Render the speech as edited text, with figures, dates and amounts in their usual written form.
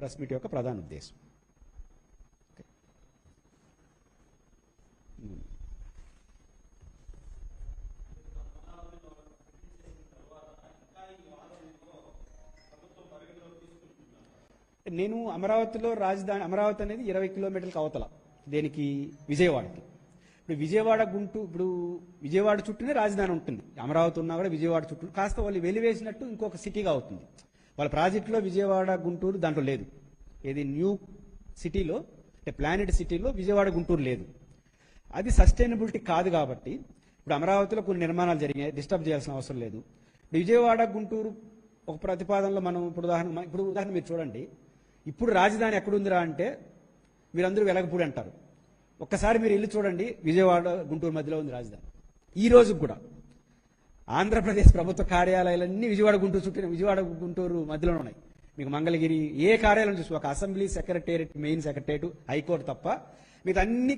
Press meet యొక్క ప్రధాన ఉద్దేశం. నేను అమరావతిలో రాజధాని, అమరావతి అనేది 20 కిలోమీటర్లకు అవతల, దేనికి విజయవాడకి. ఇప్పుడు విజయవాడ చుట్టూనే రాజధాని ఉంటుంది. అమరావతి ఉన్నా కూడా విజయవాడ చుట్టూ కాస్త వాళ్ళు వెలివేసినట్టు ఇంకొక సిటీగా అవుతుంది. వాళ్ళ ప్రాజెక్టులో విజయవాడ గుంటూరు దాంట్లో లేదు. ఏది న్యూ సిటీలో అంటే ప్లానెట్ సిటీలో విజయవాడ గుంటూరు లేదు. అది సస్టైనబిలిటీ కాదు. కాబట్టి ఇప్పుడు అమరావతిలో కొన్ని నిర్మాణాలు జరిగాయి, డిస్టర్బ్ చేయాల్సిన అవసరం లేదు. విజయవాడ గుంటూరు ఒక ప్రతిపాదనలో మనం ఇప్పుడు ఉదాహరణ మీరు చూడండి. ఇప్పుడు రాజధాని ఎక్కడుందిరా అంటే మీరందరూ వెలగపూడి అంటారు. ఒక్కసారి మీరు ఇల్లు చూడండి, విజయవాడ గుంటూరు మధ్యలో ఉంది రాజధాని. ఈ రోజు కూడా ఆంధ్రప్రదేశ్ ప్రభుత్వ కార్యాలయాలన్నీ విజయవాడ గుంటూరు మధ్యలో ఉన్నాయి. మీకు మంగళగిరి ఏ కార్యాలయం చూసి ఒక assembly secretariat, main secretariat, high court తప్ప మిగతా అన్ని